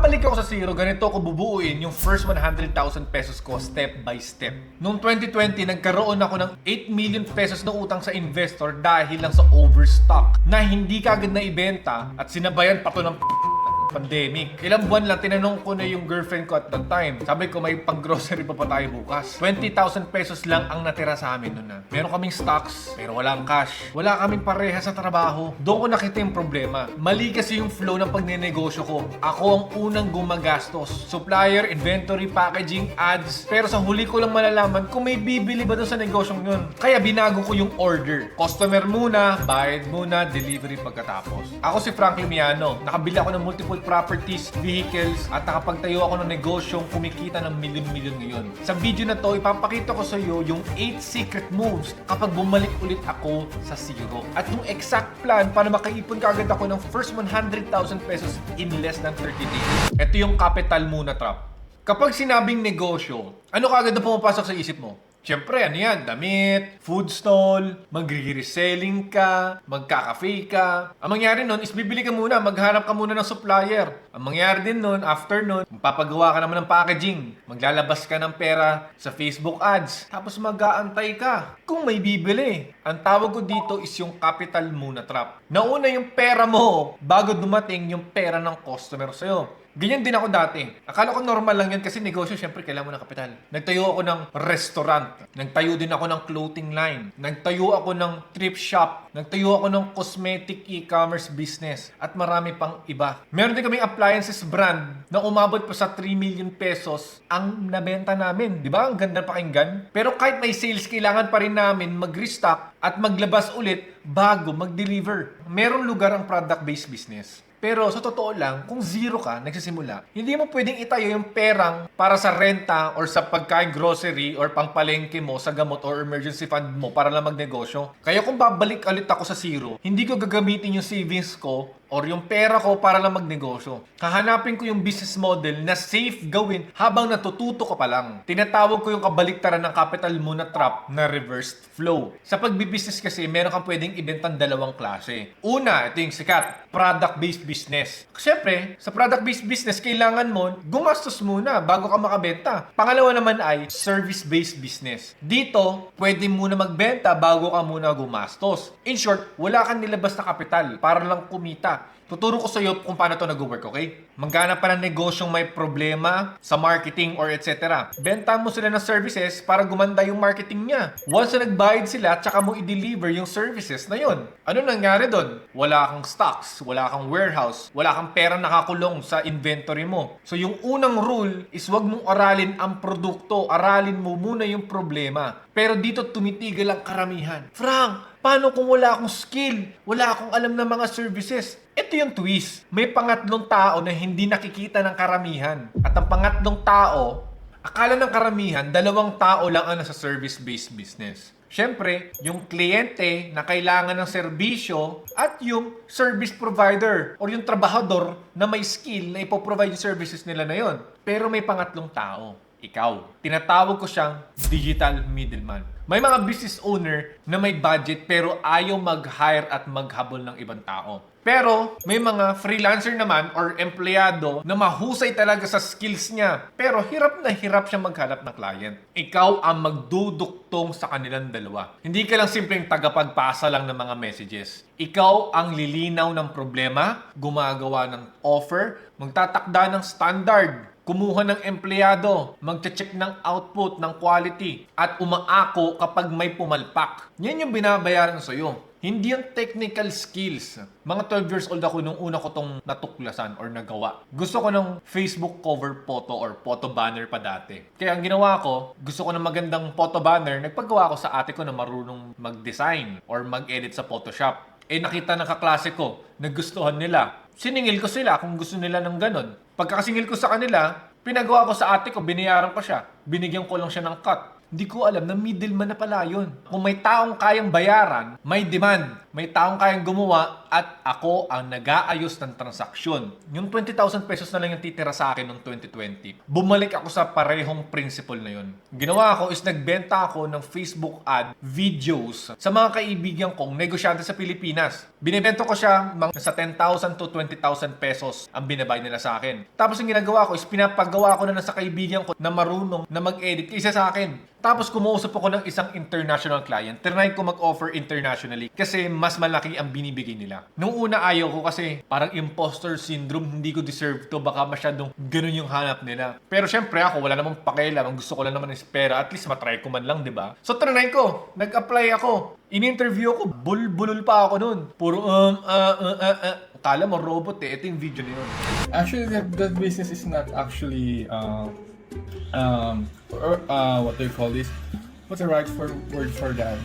babalik ako sa zero, ganito ko bubuuin yung first 100,000 pesos ko step by step. Noong 2020, nagkaroon ako ng 8 million pesos na utang sa investor dahil lang sa overstock na hindi kagad na ibenta at sinabayan pa to ng pandemic. Ilang buwan lang, tinanong ko na yung girlfriend ko at that time. Sabi ko, may pag-grocery pa tayo bukas. 20,000 pesos lang ang natira sa amin noon na. Meron kaming stocks, pero walang cash. Wala kaming pareha sa trabaho. Doon ko nakita yung problema. Mali kasi yung flow ng pagnenegosyo ko. Ako ang unang gumagastos. Supplier, inventory, packaging, ads. Pero sa huli ko lang malalaman kung may bibili ba doon sa negosyong yun. Kaya binago ko yung order. Customer muna, bayad muna, delivery pagkatapos. Ako si Frank Limiano. Nakabili ako ng multiple properties, vehicles, at nakapagtayo ako ng negosyong kumikita ng milyon-milyon ngayon. Sa video na to, ipapakita ko sa iyo yung 8 secret moves kapag bumalik ulit ako sa zero. At yung exact plan para makaipon kagad ako ng first 100,000 pesos in less than 30 days. Ito yung capital muna trap. Kapag sinabing negosyo, ano kagad na pumapasok sa isip mo? Siyempre, ano yan? Damit, food stall, mag-reselling ka, magka-cafe ka. Ang mangyari nun is bibili ka muna, maghanap ka muna ng supplier. Ang mangyari din nun, after nun, magpapagawa ka naman ng packaging. Maglalabas ka ng pera sa Facebook ads. Tapos mag-aantay ka kung may bibili. Ang tawag ko dito is yung capital muna trap. Nauna yung pera mo bago dumating yung pera ng customer sa'yo. Ganyan din ako dati. Akala ko normal lang yan kasi negosyo, syempre kailangan mo ng kapital. Nagtayo ako ng restaurant. Nagtayo din ako ng clothing line. Nagtayo ako ng thrift shop. Nagtayo ako ng cosmetic e-commerce business. At marami pang iba. Meron din kaming appliances brand na umabot pa sa 3 million pesos ang nabenta namin. Di ba? Ang ganda pakinggan. Pero kahit may sales, kailangan pa rin namin mag-restock at maglabas ulit bago mag-deliver. Merong lugar ang product-based business. Pero sa totoo lang, kung zero ka, nagsisimula, hindi mo pwedeng itayo yung perang para sa renta or sa pagkain grocery or pangpalengke mo sa gamot or emergency fund mo para lang magnegosyo. Kaya kung babalik ulit ako sa zero, hindi ko gagamitin yung savings ko or yung pera ko para lang magnegosyo. Hahanapin ko yung business model na safe gawin habang natututo ka pa lang. Tinatawag ko yung kabaliktaran ng capital muna trap na reversed flow. Sa pagbibusiness kasi, meron kang pwedeng ibentang dalawang klase. Una, ito yung sikat, product-based business. Siyempre, sa product-based business, kailangan mo gumastos muna bago ka makabenta. Pangalawa naman ay service-based business. Dito, pwede muna magbenta bago ka muna gumastos. In short, wala kang nilabas na kapital para lang kumita. Tuturo ko sa iyo kung paano to nag-work, okay? Maghanap pa ng negosyong may problema sa marketing or etc. Benta mo sila ng services para gumanda yung marketing niya. Once na nagbayad sila, tsaka mo i-deliver yung services na yon. Ano nangyari doon? Wala kang stocks, wala kang warehouse, wala kang pera nakakulong sa inventory mo. So yung unang rule is wag mong aralin ang produkto, aralin mo muna yung problema. Pero dito tumitigil ang karamihan. Frank, paano kung wala akong skill? Wala akong alam ng mga services? Ito yung twist. May pangatlong tao na hindi nakikita ng karamihan. At ang pangatlong tao, akala ng karamihan, dalawang tao lang ang nasa service-based business. Siyempre, yung kliyente na kailangan ng serbisyo at yung service provider or yung trabahador na may skill na ipoprovide yung services nila na yon. Pero may pangatlong tao. Ikaw. Tinatawag ko siyang digital middleman. May mga business owner na may budget pero ayaw mag-hire at maghabol ng ibang tao. Pero may mga freelancer naman or empleyado na mahusay talaga sa skills niya. Pero hirap na hirap siya maghanap ng client. Ikaw ang magduduktong sa kanilang dalawa. Hindi ka lang simpleng tagapagpasa lang ng mga messages. Ikaw ang lilinaw ng problema, gumagawa ng offer, magtatakda ng standard, kumuha ng empleyado, magche-check ng output, ng quality, at umaako kapag may pumalpak. Yan yung binabayaran sa'yo. Hindi yung technical skills. Mga 12 years old ako nung una ko tong natuklasan or nagawa. Gusto ko ng Facebook cover photo or photo banner pa dati. Kaya ang ginawa ko, gusto ko ng magandang photo banner, nagpagawa ko sa ate ko na marunong mag-design or mag-edit sa Photoshop. Nakita ng kaklase ko, nagustuhan nila. Siningil ko sila kung gusto nila ng ganon. Pagkakasingil ko sa kanila, pinagawa ko sa ate ko, binayaran ko siya. Binigyan ko lang siya ng cut. Hindi ko alam na middleman na pala yun. Kung may taong kayang bayaran, may demand. May taong kayang gumawa at ako ang nag-aayos ng transaksyon. Yung 20,000 pesos na lang yung titira sa akin noong 2020. Bumalik ako sa parehong principle na yun. Ginawa ko is nagbenta ako ng Facebook ad videos sa mga kaibigan kong negosyante sa Pilipinas. Binibenta ko siya sa 10,000 to 20,000 pesos ang binabay nila sa akin. Tapos yung ginagawa ko is pinapagawa ko na sa kaibigan ko na marunong na mag-edit kaysa sa akin. Tapos kumuusap ako ng isang international client. Trinay ko mag-offer internationally kasi mas malaki ang binibigay nila. Nung una ayaw ko kasi parang imposter syndrome, hindi ko deserve to. Baka masyadong ganun yung hanap nila. Pero syempre ako, wala namang pakialam. Ang gusto ko lang naman is pera. At least matry ko man lang, di ba? So trinay ko. Nag-apply ako. In-interview ako. Bulbulol pa ako nun. Puro Kala mo robot eh. Ito yung video na yun. Actually, that business is not actually what do you call this? What's the right word for that?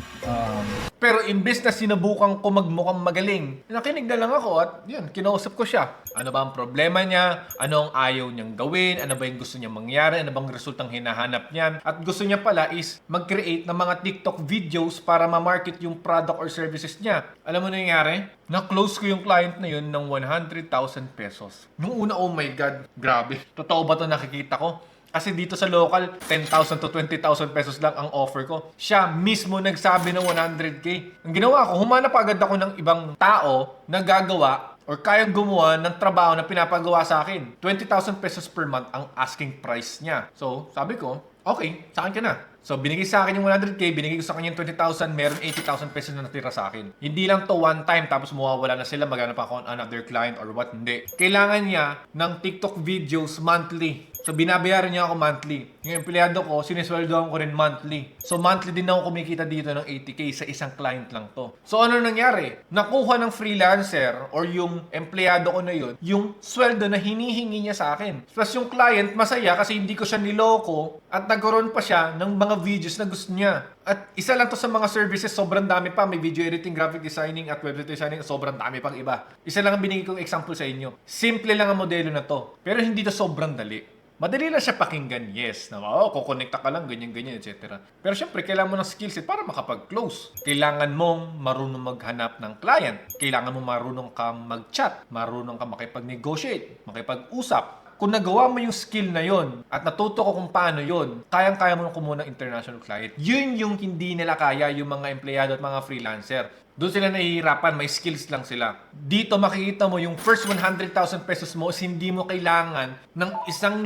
Pero imbes na sinubukan ko magmukhang magaling, nakinig na lang ako at yun, kinausap ko siya. Ano ba ang problema niya? Ano ang ayaw niyang gawin? Ano ba yung gusto niyang mangyari? Ano bang resultang hinahanap niyan? At gusto niya pala is mag-create ng mga TikTok videos para ma-market yung product or services niya. Alam mo na nangyari? Na-close ko yung client na yun ng 100,000 pesos. Nung una, oh my God, grabe. Totoo ba ito nakikita ko? Kasi dito sa local, 10,000 to 20,000 pesos lang ang offer ko. Siya mismo nagsabi ng 100K. Ang ginawa ko, humanap agad ako ng ibang tao na gagawa or kayang gumawa ng trabaho na pinapagawa sa akin. 20,000 pesos per month ang asking price niya. So, sabi ko, okay, sa akin ka na. So, binigay sa akin yung 100K, binigay ko sa kanya yung 20,000, meron 80,000 pesos na natira sa akin. Hindi lang to one time, tapos mawawala na sila, maghanap ako on another client or what, hindi. Kailangan niya ng TikTok videos monthly. So, binabayaran niya ako monthly. Yung empleyado ko, sinisweldoan ko rin monthly. So, monthly din ako kumikita dito ng 80K sa isang client lang to. So, ano nangyari? Nakuha ng freelancer or yung empleyado ko na yun, yung sweldo na hinihingi niya sa akin. Plus, yung client, masaya kasi hindi ko siya niloko at nagkaroon pa siya ng mga videos na gusto niya. At isa lang to sa mga services, sobrang dami pa. May video editing, graphic designing, at website designing, sobrang dami pang iba. Isa lang ang binigay kong example sa inyo. Simple lang ang modelo na to. Pero hindi to sobrang dali. Madali lang siya pakinggan, yes. Na, kukonekta ka lang, ganyan, etc. Pero syempre, kailangan mo ng skillset para makapag-close. Kailangan mong marunong maghanap ng client. Kailangan mo marunong ka mag-chat. Marunong ka makipag-negotiate, makipag-usap. Kung nagawa mo yung skill na yon at natuto ko kung paano yon, kayang-kaya mo kumuha ng international client. Yun yung hindi nila kaya yung mga empleyado at mga freelancer. Doon sila nahihirapan, may skills lang sila. Dito makikita mo yung first 100,000 pesos mo is hindi mo kailangan ng 1,000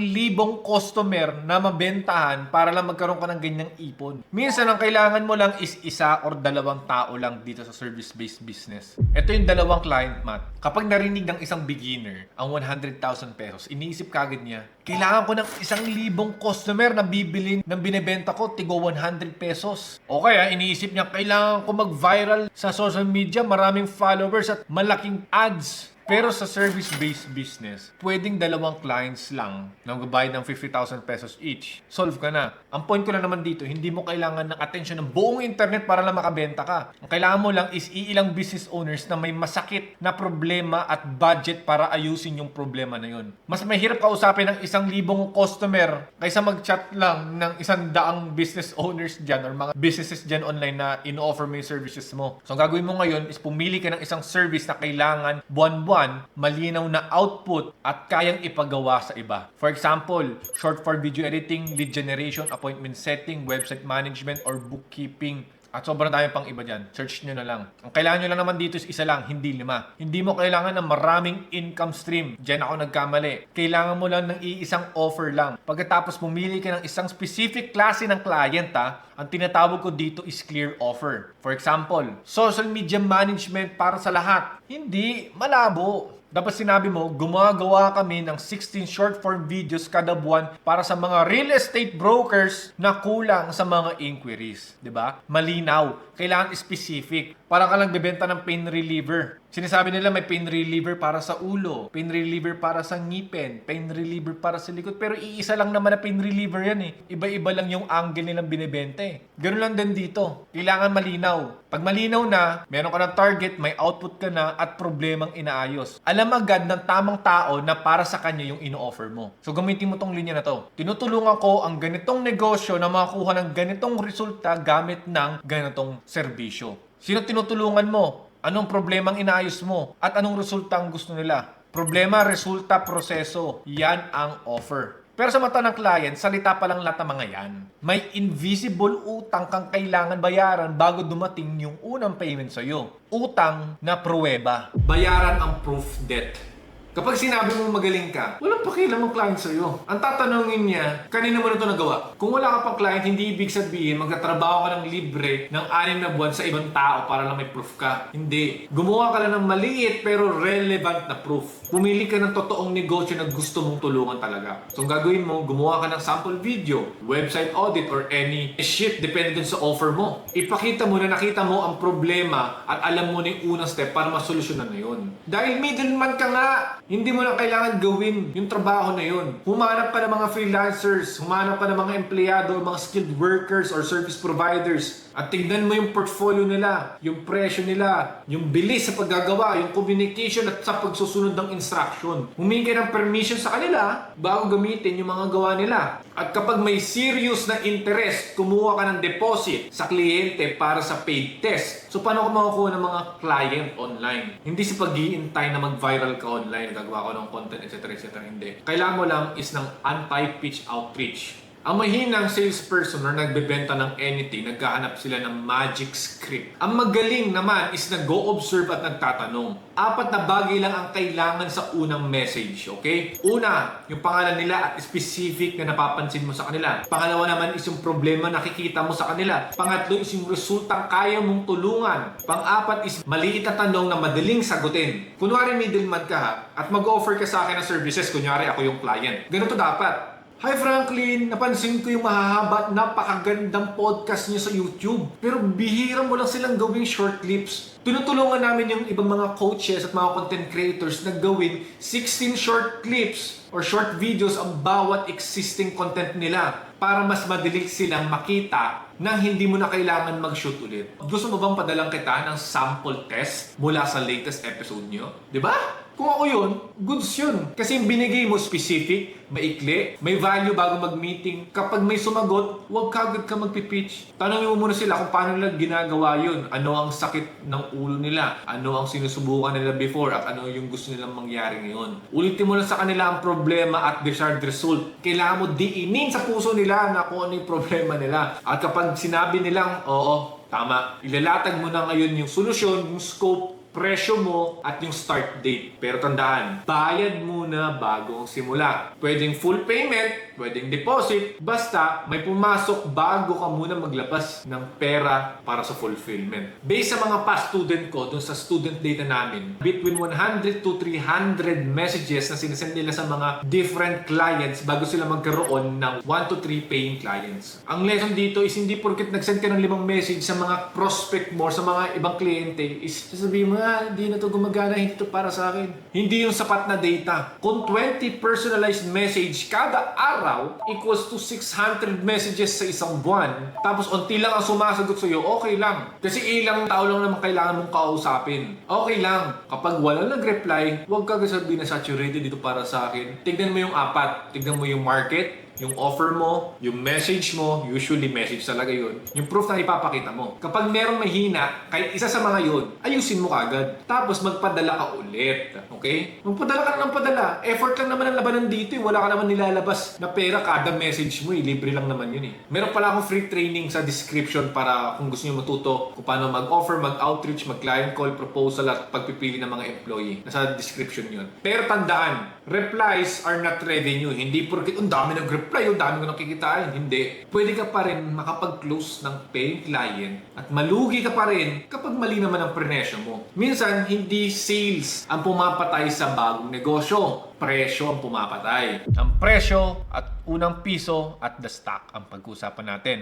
customer na mabentahan para lang magkaroon ka ng ganyang ipon. Minsan ang kailangan mo lang is isa or dalawang tao lang dito sa service-based business. Ito yung dalawang client mat. Kapag narinig ng isang beginner ang 100,000 pesos, iniisip kagad niya, kailangan ko ng 1,000 customer na bibili ng binibenta ko, tigo 100 pesos. O kaya iniisip niya, kailangan ko mag-viral sa social media, maraming followers at malaking ads. Pero sa service-based business, pwedeng dalawang clients lang na magbabayad ng 50,000 pesos each. Solve ka na. Ang point ko lang naman dito, hindi mo kailangan ng attention ng buong internet para lang makabenta ka. Ang kailangan mo lang is iilang business owners na may masakit na problema at budget para ayusin yung problema na yun. Mas mahirap kausapin ng 1,000 customer kaysa mag-chat lang ng 100 business owners dyan or mga businesses dyan online na in-offer mo yung services mo. So ang gagawin mo ngayon is pumili ka ng isang service na kailangan buwan-buwan malinaw na output at kayang ipagawa sa iba. For example, short for video editing, lead generation, appointment setting, website management, or bookkeeping. At sobrang dami pang iba dyan. Search nyo na lang. Ang kailangan nyo lang naman dito is isa lang, hindi 5. Hindi mo kailangan ng maraming income stream. Diyan ako nagkamali. Kailangan mo lang ng iisang offer lang. Pagkatapos pumili ka ng isang specific klase ng client, ang tinatawag ko dito is clear offer. For example, social media management para sa lahat. Hindi, malabo. Dapat sinabi mo, gumagawa kami ng 16 short form videos kada buwan para sa mga real estate brokers na kulang sa mga inquiries. 'Di ba? Malinaw. Kailangan specific. Para ka lang bebenta ng pain reliever. Sinasabi nila may pain reliever para sa ulo, pain reliever para sa ngipin, pain reliever para sa likod. Pero iisa lang naman na pain reliever yan eh. Iba-iba lang yung angle nilang binibenta eh. Ganun lang din dito. Kailangan malinaw. Pag malinaw na, meron ka ng target, may output ka na at problemang inaayos. Alam agad ng tamang tao na para sa kanya yung ino-offer mo. So gamitin mo tong linya na to. Tinutulungan ko ang ganitong negosyo na makakuha ng ganitong resulta gamit ng ganitong serbisyo. Sino tinutulungan mo? Anong problemang inaayos mo? At anong resulta ang gusto nila? Problema, resulta, proseso. Yan ang offer. Pero sa mata ng client, salita pa lang lahat ng mga yan. May invisible utang kang kailangan bayaran bago dumating yung unang payment sa'yo. Utang na pruweba. Bayaran ang proof debt. Kapag sinabi mo magaling ka, walang pakialam ang client sa'yo. Ang tatanungin niya, kanina mo na ito nagawa. Kung wala ka pang client, hindi ibig sabihin magtatrabaho ka ng libre ng 6 na buwan sa ibang tao para lang may proof ka. Hindi. Gumawa ka lang ng maliit pero relevant na proof. Pumili ka ng totoong negosyo na gusto mong tulungan talaga. So ang gagawin mo, gumawa ka ng sample video, website audit, or any shit depende dun sa offer mo. Ipakita mo na nakita mo ang problema at alam mo na yung unang step para masolusyonan na yun. Dahil middleman ka nga, hindi mo na kailangan gawin yung trabaho na yun. Humanap ka ng mga freelancers, humanap ka ng mga empleyado, mga skilled workers or service providers. At tignan mo yung portfolio nila, yung presyo nila, yung bilis sa paggagawa, yung communication at sa pagsusunod ng instruction. Humingi ng permission sa kanila bago gamitin yung mga gawa nila. At kapag may serious na interest, kumuha ka ng deposit sa kliyente para sa paid test. So paano ka makukuha ng mga client online? Hindi sa pag-iintay na mag-viral ka online, gagawa ko ng content, etc. Hindi. Kailangan mo lang is ng anti-pitch outreach. Ang mahinang salesperson na nagbebenta ng anything, naghahanap sila ng magic script. Ang magaling naman is nag-go-observe at nagtatanong. 4 na bagay lang ang kailangan sa unang message, okay? Una, yung pangalan nila at specific na napapansin mo sa kanila. Pangalawa naman is yung problema na nakikita mo sa kanila. Pangatlo is yung resultang kaya mong tulungan. Pang-4 is maliit na tanong na madaling sagutin. Kunwari middleman ka ha, at mag-offer ka sa akin ng services, kunyari ako yung client. Ganito dapat. Hi Franklin, napansin ko yung mahahaba at napakagandang podcast niyo sa YouTube. Pero bihira mo lang silang gawing short clips. Tinutulungan namin yung ibang mga coaches at mga content creators na gawin 16 short clips or short videos ang bawat existing content nila para mas madali silang makita nang hindi mo na kailangan mag-shoot ulit. Gusto mo bang padalang kita ng sample test mula sa latest episode niyo? 'Di ba? Kung ako yun, goods yun. Kasi yung binigay mo specific, maikli, may value bago mag-meeting. Kapag may sumagot, huwag kagad ka magpipitch. Tanongin mo muna sila kung paano nila ginagawa yun. Ano ang sakit ng ulo nila? Ano ang sinusubukan nila before? At ano yung gusto nilang mangyari ngayon? Ulitin mo lang sa kanila ang problema at desired result. Kailangan mo diinin sa puso nila na kung ano yung problema nila. At kapag sinabi nilang, oo, tama, ilalatag mo na ngayon yung solusyon, yung scope, presyo mo at yung start date. Pero tandaan, bayad muna bago simula. Pwedeng full payment, pwedeng deposit, basta may pumasok bago ka muna maglabas ng pera para sa fulfillment. Based sa mga past student ko, dun sa student data namin, between 100 to 300 messages na sinasend nila sa mga different clients bago sila magkaroon ng 1 to 3 paying clients. Ang lesson dito is hindi porket nag-send ka ng 5 message sa mga prospect mo, sa mga ibang kliyente, is sasabihin mo, hindi na to gumagana, hindi to para sa akin. Hindi yung sapat na data. Kung 20 personalized message kada araw equals to 600 messages sa isang buwan, tapos unti lang ang sumasagot sa'yo, okay lang. Kasi ilang tao lang naman kailangan mong kausapin. Okay lang. Kapag walang nag-reply, huwag ka sabihin na saturated dito para sa akin. Tignan mo yung 4. Tignan mo yung market, yung offer mo, yung message mo, usually message talaga yun, yung proof na ipapakita mo. Kapag merong mahina, kahit isa sa mga yun, ayusin mo kagad. Tapos magpadala ka ulit. Okay? Magpadala ka na ng padala. Effort lang naman ang labanan dito. Wala ka naman nilalabas na pera kada message mo. Libre lang naman yun eh. Meron pala akong free training sa description para kung gusto nyo matuto kung paano mag-offer, mag-outreach, mag-client call, proposal at pagpipili ng mga employee. Nasa description yun. Pero tandaan, replies are not revenue. Hindi porket ang dami nag-reply, ang dami ko nakikitain. Hindi. Pwede ka pa rin makapag-close ng paying client at malugi ka pa rin kapag mali naman ang presyo mo. Minsan, hindi sales ang pumapatay sa bagong negosyo. Presyo ang pumapatay. Ang presyo at unang piso at the stock ang pag-usapan natin.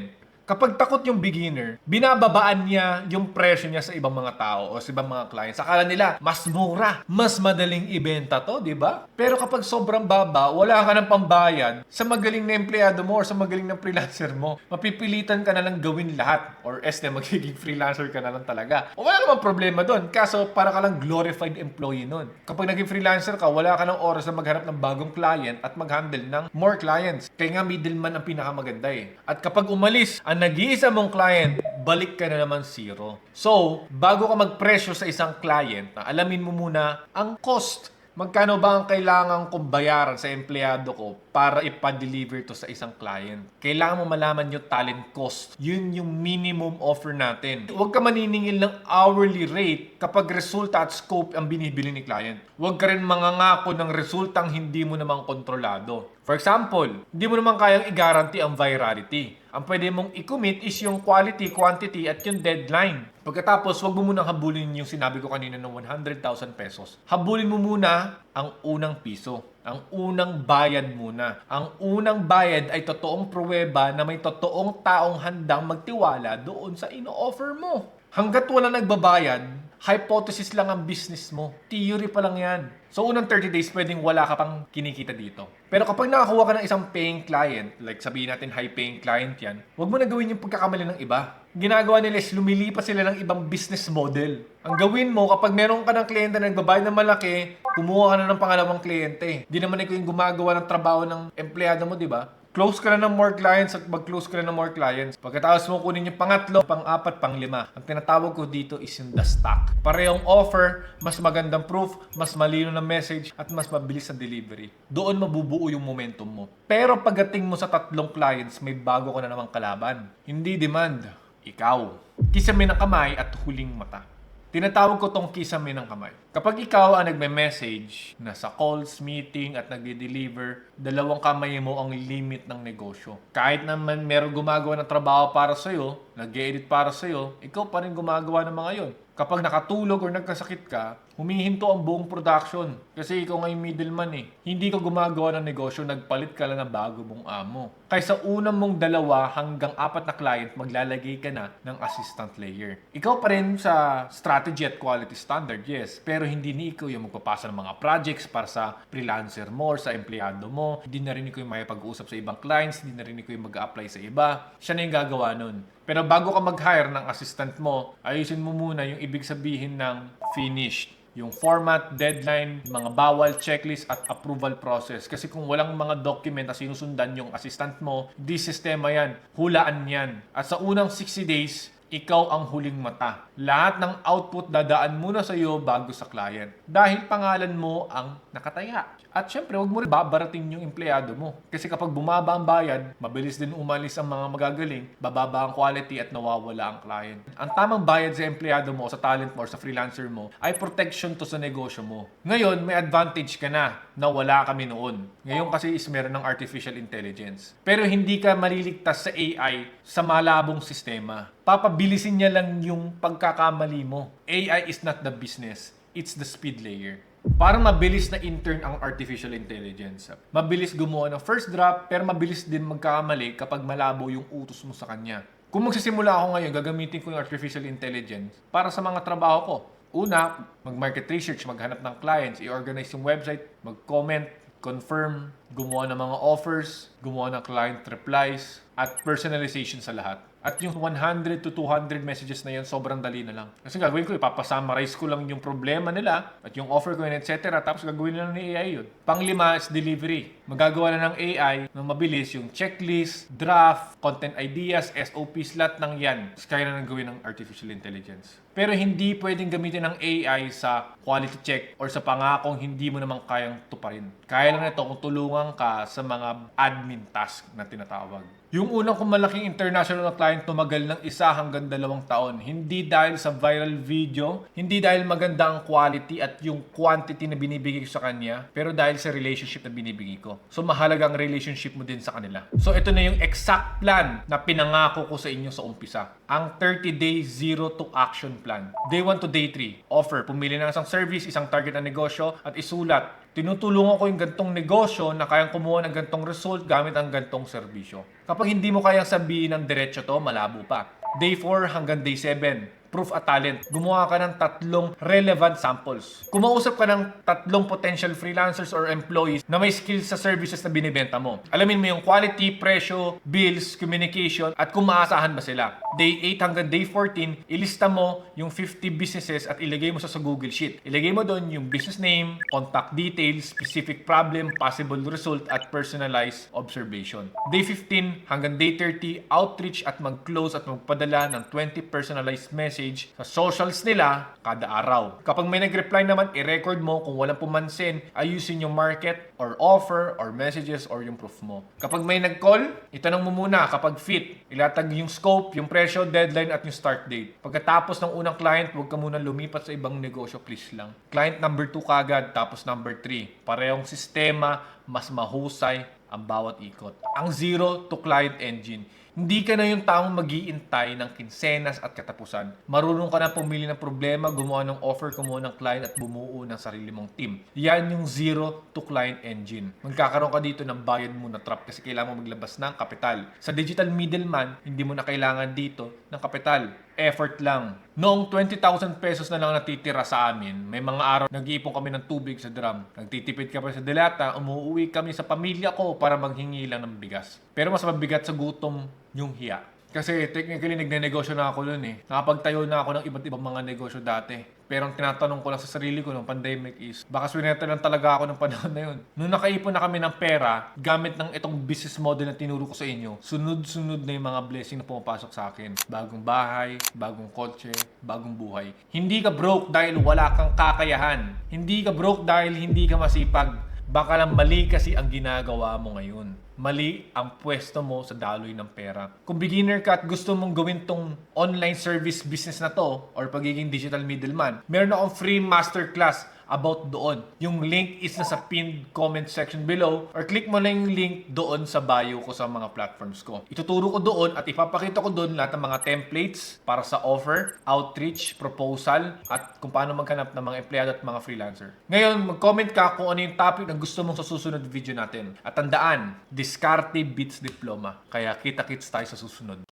Kapag takot yung beginner, binababaan niya yung presyo niya sa ibang mga tao o sa ibang mga clients. Akala nila, mas mura, mas madaling ibenta to, di ba? Pero kapag sobrang baba, wala ka ng pambayad sa magaling na empleyado mo or sa magaling na freelancer mo. Mapipilitan ka na lang gawin lahat or magiging freelancer ka na lang talaga. O wala namang problema doon. Kaso, para ka lang glorified employee nun. Kapag naging freelancer ka, wala ka ng oras na maghanap ng bagong client at mag-handle ng more clients. Kaya nga middleman ang pinakamaganda eh. At kapag umalis ang nag-iisa mong client, balik ka na naman zero. So, bago ka magpresyo sa isang client, alamin mo muna ang cost. Magkano ba ang kailangan kong bayaran sa empleyado ko para ipa-deliver to sa isang client? Kailangan mo malaman yung talent cost. Yun yung minimum offer natin. Huwag ka maniningil ng hourly rate kapag resulta at scope ang binibili ni client. Huwag ka rin mangangako ng resultang hindi mo namang kontrolado. For example, hindi mo naman kayang i-guarantee ang virality. Ang pwede mong i-commit is yung quality, quantity, at yung deadline. Pagkatapos, wag mo munang habulin yung sinabi ko kanina ng 100,000 pesos. Habulin mo muna ang unang piso. Ang unang bayad muna. Ang unang bayad ay totoong pruweba na may totoong taong handang magtiwala doon sa ino-offer mo. Hanggat wala nagbabayad, hypothesis lang ang business mo. Theory pa lang yan. So, unang 30 days, pwedeng wala ka pang kinikita dito. Pero kapag nakakuha ka ng isang paying client, like sabihin natin high-paying client yan, huwag mo na gawin yung pagkakamali ng iba. Ginagawa nila is lumilipat sila ng ibang business model. Ang gawin mo, kapag meron ka ng kliyente na nagbabayad ng malaki, kumuha ka na ng pangalawang kliyente. Di naman ikaw yung gumagawa ng trabaho ng empleyado mo, di ba? Close ka na ng more clients at mag-close ka na ng more clients. Pagkatapos mo kunin yung pangatlo, pang-apat, pang-lima. Ang tinatawag ko dito is yung the stack. Parehong offer, mas magandang proof, mas malino na message, at mas mabilis ang delivery. Doon mabubuo yung momentum mo. Pero pagdating mo sa 3 clients, may bago ka na namang kalaban. Hindi demand, ikaw. Kisame ng kamay at huling mata. Tinatawag ko tong kisame ng kamay. Kapag ikaw ang nagme-message, nasa calls, meeting at nagde-deliver, 2 kamay mo ang limit ng negosyo. Kahit naman meron gumagawa ng trabaho para sa'yo, nag-edit para sa'yo, ikaw pa rin gumagawa ng mga yon. Kapag nakatulog o nagkasakit ka, humihinto ang buong production. Kasi ikaw nga yung middleman eh. Hindi ka gumagawa ng negosyo, nagpalit ka lang ng bago mong amo. Kaya sa unang mong 2 hanggang 4 na client, maglalagay ka na ng assistant layer. Ikaw pa rin sa strategy at quality standard, yes. Pero hindi ni ikaw yung magpapasa ng mga projects para sa freelancer mo or sa empleyado mo. Hindi na rin ikaw yung makipag-usap sa ibang clients. Hindi na rin ikaw yung mag-apply sa iba. Siya na yung gagawa nun. Pero bago ka mag-hire ng assistant mo, ayusin mo muna yung ibig sabihin ng finished. Yung format, deadline, mga bawal, checklist, at approval process. Kasi kung walang mga document na sinusundan yung assistant mo, di sistema yan. Hulaan yan. At sa unang 60 days, ikaw ang huling mata. Lahat ng output dadaan muna sa iyo bago sa client. Dahil pangalan mo ang nakataya. At syempre, huwag mo rin babarating yung empleyado mo. Kasi kapag bumaba ang bayad, mabilis din umalis ang mga magagaling, bababa ang quality at nawawala ang client. Ang tamang bayad sa empleyado mo, sa talent mo, or sa freelancer mo, ay protection to sa negosyo mo. Ngayon, may advantage ka na wala kami noon. Ngayon kasi is meron ng artificial intelligence. Pero hindi ka maliligtas sa AI sa malabong sistema. Papabilisin niya lang yung pagkakamali mo. AI is not the business. It's the speed layer. Parang mabilis na intern ang artificial intelligence. Mabilis gumawa ng first draft, pero mabilis din magkakamali kapag malabo yung utos mo sa kanya. Kung magsisimula ako ngayon, gagamitin ko yung artificial intelligence para sa mga trabaho ko. Una, mag-market research, maghanap ng clients, i-organize yung website, mag-comment, confirm, gumawa ng mga offers, gumawa ng client replies, at personalization sa lahat. At yung 100 to 200 messages na yan, sobrang dali na lang. Kasi gagawin ko, ipapasummarize ko lang yung problema nila at yung offer ko yun, etc. Tapos gagawin na lang ni AI yun. Pang-5 is delivery. Magagawa na ng AI ng mabilis yung checklist, draft, content ideas, SOPs, lahat ng yan. Kaya na nang gawin ng artificial intelligence. Pero hindi pwedeng gamitin ng AI sa quality check or sa pangakong hindi mo naman kayang tuparin. Kaya lang ito kung tulungan ka sa mga admin task na tinatawag. Yung unang kong malaking international na client tumagal ng 1 hanggang 2 taon. Hindi dahil sa viral video, hindi dahil maganda ang quality at yung quantity na binibigay ko sa kanya, pero dahil sa relationship na binibigay ko. So mahalaga ang relationship mo din sa kanila. So ito na yung exact plan na pinangako ko sa inyo sa umpisa. Ang 30-day zero to action plan. Day 1 to day 3. Offer. Pumili ng isang service, isang target na negosyo at isulat. Tinutulungan ko yung gantong negosyo na kayang kumuha ng gantong result gamit ang gantong serbisyo. Kapag hindi mo kayang sabihin ng diretso to, malabo pa. Day 4 hanggang day 7. Proof at talent. Gumawa ka ng 3 relevant samples. Kumausap ka ng 3 potential freelancers or employees na may skills sa services na binibenta mo. Alamin mo yung quality, presyo, bills, communication, at kung maasahan ba sila. Day 8 hanggang day 14, ilista mo yung 50 businesses at ilagay mo sa Google Sheet. Ilagay mo doon yung business name, contact details, specific problem, possible result, at personalized observation. Day 15 hanggang day 30, outreach at mag-close at magpadala ng 20 personalized message sa socials nila kada araw. Kapag may nag-reply naman, i-record mo. Kung walang pumansin, ayusin yung market or offer or messages or yung proof mo. Kapag may nag-call, itanong mo muna kapag fit. Ilatag yung scope, yung presyo, deadline at yung start date. Pagkatapos ng unang client, huwag ka muna lumipat sa ibang negosyo, please lang. Client number 2 kagad, tapos number 3. Parehong sistema, mas mahusay ang bawat ikot. Ang zero to client engine. Hindi ka na yung taong mag-iintay ng kinsenas at katapusan. Marunong ka na pumili ng problema, gumawa ng offer, kumuha ng client at bumuo ng sarili mong team. Yan yung zero to client engine. Magkakaroon ka dito ng bayad mo na trap kasi kailangan mo maglabas ng kapital. Sa digital middleman, hindi mo na kailangan dito ng kapital. Effort lang. Noong 20,000 pesos na lang natitira sa amin, may mga araw nag-iipon kami ng tubig sa drum. Nagtitipid kami sa delata, umuwi kami sa pamilya ko para maghingi lang ng bigas. Pero mas mabigat sa gutom yung hiya. Kasi technically nagnenegosyo na ako noon eh. Nakapagtayo na ako ng iba't ibang mga negosyo dati. Pero ang tinatanong ko lang sa sarili ko nung pandemic is, baka swinerte lang talaga ako ng panahon na yun. Nung nakaipon na kami ng pera, gamit ng itong business model na tinuro ko sa inyo, sunod-sunod na yung mga blessing na pumapasok sa akin. Bagong bahay, bagong kotse, bagong buhay. Hindi ka broke dahil wala kang kakayahan. Hindi ka broke dahil hindi ka masipag. Baka lang mali kasi ang ginagawa mo ngayon. Mali ang pwesto mo sa daloy ng pera. Kung beginner ka at gusto mong gawin tong online service business na to or pagiging digital middleman, meron akong free masterclass about doon. Yung link is nasa pinned comment section below or click mo lang yung link doon sa bio ko sa mga platforms ko. Ituturo ko doon at ipapakita ko doon lahat ng mga templates para sa offer, outreach, proposal, at kung paano maghanap ng mga empleyado at mga freelancer. Ngayon, mag-comment ka kung ano yung topic na gusto mong sa susunod video natin. At tandaan, diskarte beats diploma. Kaya kita-kits tayo sa susunod.